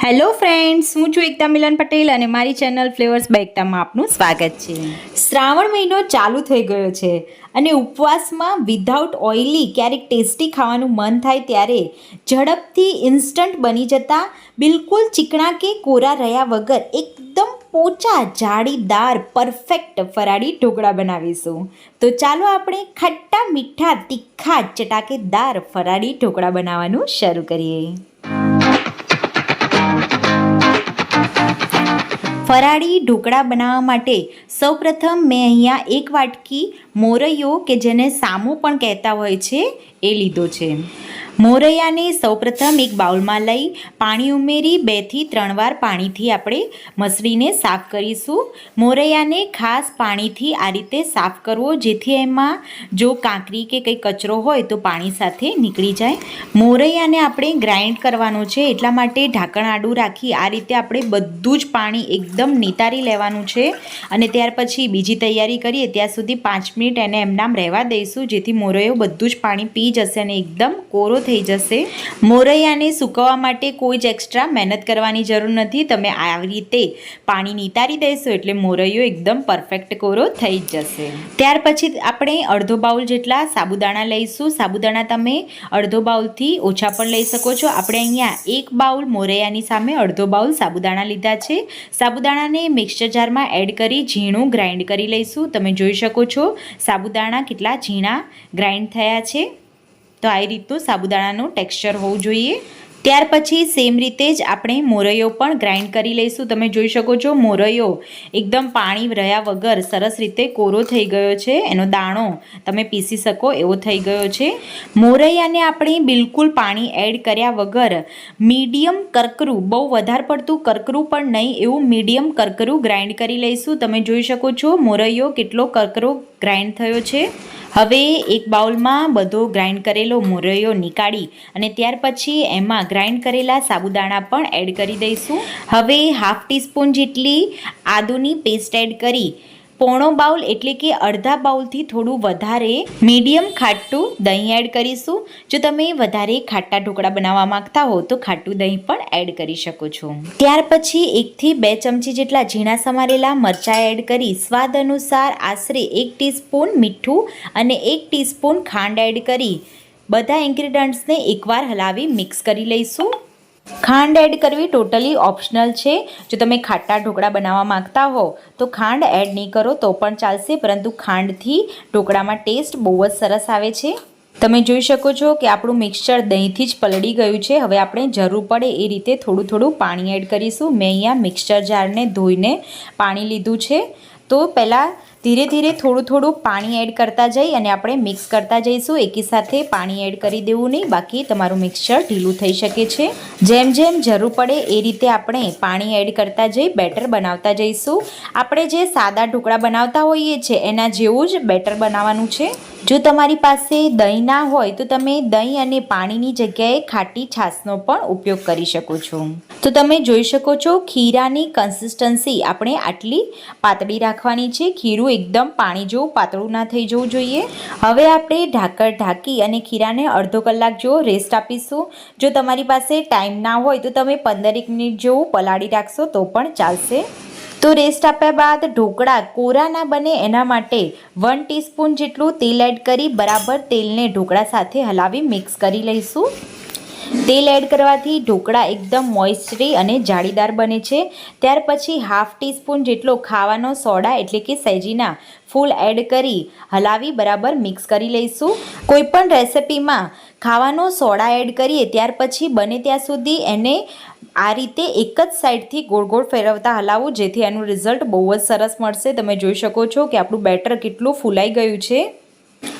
Hello friends, હું છું એકતા મિલન પટેલ અને મારી ચેનલ ફ્લેવર્સ બાય એકતામાં આપનું સ્વાગત છે. શ્રાવણ મહિનો ચાલુ થઈ ગયો છે અને ઉપવાસમાં વિધાઉટ ઓઇલી ક્યારેક ટેસ્ટી ખાવાનું મન થાય ત્યારે ઝડપથી ઇન્સ્ટન્ટ બની જતા બિલકુલ ચીકણા કે કોરા રહ્યા વગર એકદમ પોચા જાળીદાર પરફેક્ટ ફરાળી ઢોકળા બનાવીશું. તો ચાલો આપણે ખટ્ટા મીઠા તીખા ચટાકેદાર ફરાળી ઢોકળા બનાવવાનું શરૂ કરીએ. ફરાળી ઢોકળા બનાવવા માટે સૌપ્રથમ મેં અહીંયા એક વાટકી મોરૈયો કે જેને સામો પણ કહેતા હોય છે એ લીધો છે. મોરૈયાને સૌપ્રથમ એક બાઉલમાં લઈ પાણી ઉમેરી 2 થી 3 વાર પાણીથી આપણે મસળીને સાફ કરીશું. મોરૈયાને ખાસ પાણીથી આ રીતે સાફ કરવો જેથી એમાં જો કાંકરી કે કંઈ કચરો હોય તો પાણી સાથે નીકળી જાય. મોરૈયાને આપણે ગ્રાઇન્ડ કરવાનું છે એટલા માટે ઢાંકણ આડું રાખી આ રીતે આપણે બધું જ પાણી એકદમ નિતારી લેવાનું છે અને ત્યાર પછી બીજી તૈયારી કરીએ ત્યાં સુધી 5 મિનિટ એને એમનામ રહેવા દઈશું જેથી મોરૈયો બધું જ પાણી પી જશે અને એકદમ કોરો થઈ જશે. મોરૈયાને સૂકવવા માટે કોઈ જ એક્સ્ટ્રા મહેનત કરવાની જરૂર નથી. તમે આવી રીતે પાણી નિતારી દેશો એટલે મોરૈયો એકદમ પરફેક્ટ કોરો થઈ જશે. ત્યાર પછી આપણે અડધો બાઉલ જેટલા સાબુદાણા લઈશું. સાબુદાણા તમે અડધો બાઉલથી ઓછા પણ લઈ શકો છો. આપણે અહીંયા 1 બાઉલ મોરૈયાની સામે અડધો બાઉલ સાબુદાણા લીધા છે. સાબુદાણાને મિક્સર જારમાં એડ કરી ઝીણું ગ્રાઇન્ડ કરી લઈશું. તમે જોઈ શકો છો સાબુદાણા કેટલા ઝીણા ગ્રાઇન્ડ થયા છે. તો આ રીતનું સાબુદાણાનું ટેક્સચર હોવું જોઈએ. ત્યાર પછી સેમ રીતે જ આપણે મોરૈયો પણ ગ્રાઇન્ડ કરી લઈશું. તમે જોઈ શકો છો મોરૈયો એકદમ પાણી રહ્યા વગર સરસ રીતે કોરો થઈ ગયો છે. એનો દાણો તમે પીસી શકો એવો થઈ ગયો છે. મોરૈયાને આપણે બિલકુલ પાણી એડ કર્યા વગર મીડિયમ કરકરું, બહુ વધારે પડતું કરકરું પણ નહીં એવું મીડિયમ કરકરું ગ્રાઇન્ડ કરી લઈશું. તમે જોઈ શકો છો મોરૈયો કેટલો કરકરો ગ્રાઇન્ડ થયો છે. હવે એક બાઉલમાં બધો ગ્રાઇન્ડ કરેલો મોરૈયો નીકાળી અને ત્યાર પછી એમાં ગ્રાઇન્ડ કરેલા સાબુદાણા પણ એડ કરી દઈશું. હવે 1/2 ટીસ્પૂન જેટલી આદુની પેસ્ટ એડ કરી પોણો બાઉલ એટલે કે અડધા બાઉલથી થોડું વધારે મીડિયમ ખાટું દહીં એડ કરીશું. જો તમે વધારે ખાટા ઢોકળા બનાવવા માંગતા હો તો ખાટું દહીં પણ એડ કરી શકો છો. ત્યાર પછી 1 થી 2 ચમચી જેટલા ઝીણા સમારેલા મરચાં એડ કરી સ્વાદ અનુસાર આશરે 1 ટીસ્પૂન મીઠું અને 1 ટીસ્પૂન ખાંડ એડ કરી બધા ઇન્ગ્રીડિયન્ટ્સને એકવાર હલાવી મિક્સ કરી લઈશું. ખાંડ એડ કરવી ટોટલી ઓપ્શનલ છે. જો તમે ખાટા ઢોકળા બનાવવા માંગતા હો તો ખાંડ એડ નહીં કરો તો પણ ચાલશે, પરંતુ ખાંડથી ઢોકળામાં ટેસ્ટ બહુ જ સરસ આવે છે. તમે જોઈ શકો છો કે આપણું મિક્સચર દહીંથી જ પલળી ગયું છે. હવે આપણે જરૂર પડે એ રીતે થોડું થોડું પાણી એડ કરીશું. મેં અહીંયા મિક્સચર જારને ધોઈને પાણી લીધું છે. તો પહેલાં ધીરે ધીરે થોડું થોડું પાણી એડ કરતા જઈ અને આપણે મિક્સ કરતા જઈશું. એકી સાથે પાણી એડ કરી દેવું નહીં, બાકી તમારું મિક્સચર ઢીલું થઈ શકે છે. જેમ જેમ જરૂર પડે એ રીતે આપણે પાણી એડ કરતા જઈ બેટર બનાવતા જઈશું. આપણે જે સાદા ઢોકળા બનાવતા હોઈએ છીએ એના જેવું જ બેટર બનાવવાનું છે. જો તમારી પાસે દહીં ના હોય તો તમે દહીં અને પાણીની જગ્યાએ ખાટી છાશનો પણ ઉપયોગ કરી શકો છો. તો તમે જોઈ શકો છો ખીરાની કન્સિસ્ટન્સી આપણે આટલી પાતળી રાખવાની છે. ખીરું એકદમ પાણી જેવું પાતળું ના થઈ જવું જોઈએ. હવે આપણે ઢાંકણ ઢાંકી અને ખીરાને અડધો કલાક જેવો રેસ્ટ આપીશું. જો તમારી પાસે ટાઈમ ના હોય તો તમે 15 મિનિટ જેવું પલાળી રાખશો તો પણ ચાલશે. તો રેસ્ટ આપ્યા બાદ ઢોકળા કોરા ના બને એના માટે 1 ટીસ્પૂન જેટલું તેલ એડ કરી બરાબર તેલને ઢોકળા સાથે હલાવી મિક્સ કરી લઈશું. તેલ એડ કરવાથી ઢોકળા એકદમ મોઇસ્ચરી અને જાળીદાર બને છે. ત્યાર પછી 1/2 ટીસ્પૂન જેટલો ખાવાનો સોડા એટલે કે સેજીના ફૂલ એડ કરી હલાવી બરાબર મિક્સ કરી લઈશું. કોઈપણ રેસિપીમાં ખાવાનો સોડા એડ કરીએ ત્યાર પછી બને ત્યાં સુધી એને આ રીતે એક જ સાઈડથી ગોળ ગોળ ફેરવતા હલાવવું જેથી એનું રિઝલ્ટ બહુ જ સરસ મળશે. તમે જોઈ શકો છો કે આપણું બેટર કેટલું ફૂલાઈ ગયું છે.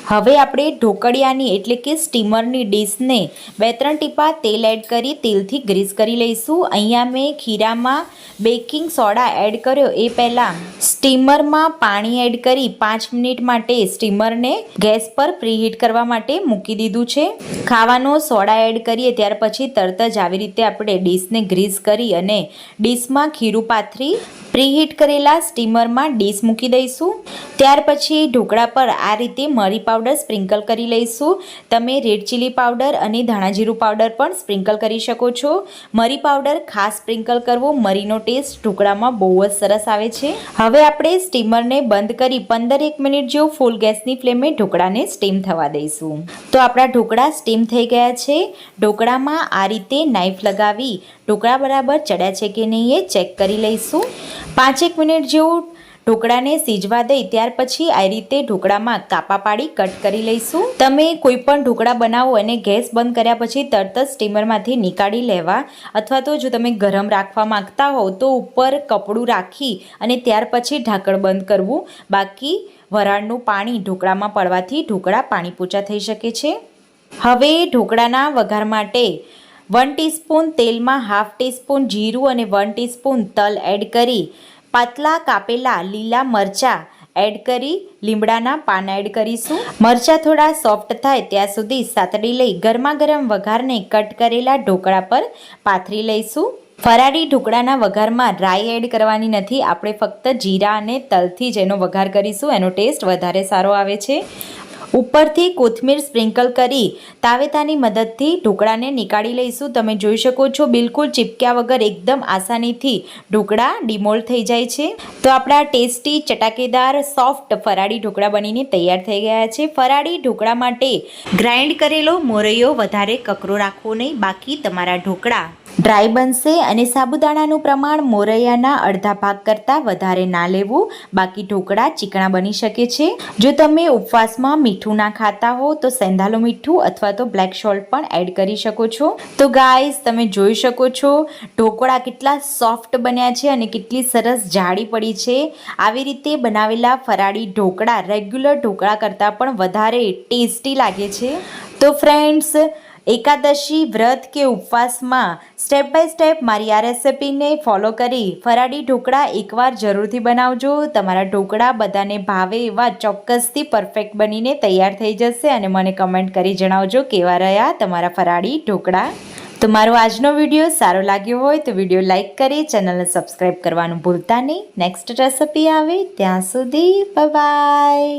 હવે આપણે ઢોકળિયાની એટલે કે સ્ટીમરની ડીશને 2-3 ટીપા તેલ એડ કરી તેલથી ગ્રીસ કરી લઈશું. અહીંયા મેં ખીરામાં બેકિંગ સોડા એડ કર્યો એ પહેલાં સ્ટીમરમાં પાણી એડ કરી 5 મિનિટ માટે સ્ટીમરને ગેસ પર પ્રીહીટ કરવા માટે મૂકી દીધું છે. ખાવાનો સોડા એડ કરીએ ત્યાર પછી તરત જ આવી રીતે આપણે ડીશને ગ્રીસ કરી અને ડીશમાં ખીરું પાથરી પ્રીહીટ કરેલા સ્ટીમરમાં ડીશ મૂકી દઈશું. ત્યાર પછી ઢોકળા પર આ રીતે મરી પાવડર સ્પ્રિંકલ કરી લઈશું. તમે રેડ ચીલી પાવડર અને ધાણા જીરું પાવડર પણ સ્પ્રિંકલ કરી શકો છો. મરી પાવડર ખાસ સ્પ્રિંકલ કરવો, મરીનો ટેસ્ટ ઢોકળામાં બહુ જ સરસ આવે છે. હવે આપણે સ્ટીમરને બંધ કરી 15-1 મિનિટ જેવું ફૂલ ગેસની ફ્લેમે ઢોકળાને સ્ટીમ થવા દઈશું. તો આપણા ઢોકળા સ્ટીમ થઈ ગયા છે. ઢોકળામાં આ રીતે નાઈફ લગાવી ઢોકળા બરાબર ચડ્યા છે કે નહીં એ ચેક કરી લઈશું. 5-1 મિનિટ જેવું ઢોકળાને સીજવા દઈ ત્યાર પછી આ રીતે ઢોકળામાં કાપા પાડી કટ કરી લઈશું. તમે કોઈ પણ ઢોકળા બનાવો અને ગેસ બંધ કર્યા પછી તરત જ સ્ટીમરમાંથી નીકાળી લેવા, અથવા તો જો તમે ગરમ રાખવા માંગતા હો તો ઉપર કપડું રાખી અને ત્યાર પછી ઢાંકણ બંધ કરવું. બાકી વરાળનું પાણી ઢોકળામાં પડવાથી ઢોકળા પાણી પોચા થઈ શકે છે. હવે ઢોકળાના વઘાર માટે 1 ટીસ્પૂન તેલમાં 1/2 ટીસ્પૂન જીરું અને 1 ટીસ્પૂન તલ એડ કરી પાતળા કાપેલા લીલા મરચાં એડ કરી લીમડાના પાન એડ કરીશું. મરચાં થોડા સોફ્ટ થાય ત્યાં સુધી સાતડી લઈ ગરમા ગરમ વઘારને કટ કરેલા ઢોકળા પર પાથરી લઈશું. ફરાળી ઢોકળાના વઘારમાં રાઈ એડ કરવાની નથી. આપણે ફક્ત જીરા અને તલથી જ એનો વઘાર કરીશું. એનો ટેસ્ટ વધારે સારો આવે છે. ઉપરથી કોથમીર સ્પ્રિંકલ કરી તાવેતાની મદદથી ઢોકળાને નીકાળી લઈશું. તમે જોઈ શકો છો બિલકુલ ચીપક્યા વગર એકદમ આસાનીથી ઢોકળા ડિમોલ્ડ થઈ જાય છે. તો આપણા ટેસ્ટી ચટાકેદાર સોફ્ટ ફરાળી ઢોકળા બનીને તૈયાર થઈ ગયા છે. ફરાળી ઢોકળા માટે ગ્રાઇન્ડ કરેલો મોરૈયો વધારે કકરો રાખવો નહીં, બાકી તમારા ઢોકળા ડ્રાય બનશે. અને સાબુદાણાનું પ્રમાણ મોરૈયાના અડધા ભાગ કરતાં વધારે ના લેવું, બાકી ઢોકળા ચીકણા બની શકે છે. જો તમે ઉપવાસમાં મીઠું ના ખાતા હો તો સેંધાલો મીઠું અથવા તો બ્લેક સોલ્ટ પણ એડ કરી શકો છો. તો ગાઈઝ તમે જોઈ શકો છો ઢોકળા કેટલા સોફ્ટ બન્યા છે અને કેટલી સરસ જાડી પડી છે. આવી રીતે બનાવેલા ફરાળી ઢોકળા રેગ્યુલર ઢોકળા કરતાં પણ વધારે ટેસ્ટી લાગે છે. તો ફ્રેન્ડ્સ, એકાદશી વ્રત કે ઉપવાસમાં સ્ટેપ બાય સ્ટેપ મારી આ રેસિપીને ફોલો કરી ફરાળી ઢોકળા એકવાર જરૂરથી બનાવજો. તમારા ઢોકળા બધાને ભાવે એવા ચોક્કસથી પરફેક્ટ બનીને તૈયાર થઈ જશે અને મને કમેન્ટ કરી જણાવજો કેવા રહ્યા તમારા ફરાળી ઢોકળા. તો મારો આજનો વિડીયો સારો લાગ્યો હોય તો વિડીયો લાઇક કરી ચેનલને સબસ્ક્રાઈબ કરવાનું ભૂલતા નહીં. નેક્સ્ટ રેસિપી આવે ત્યાં સુધી બાય બાય.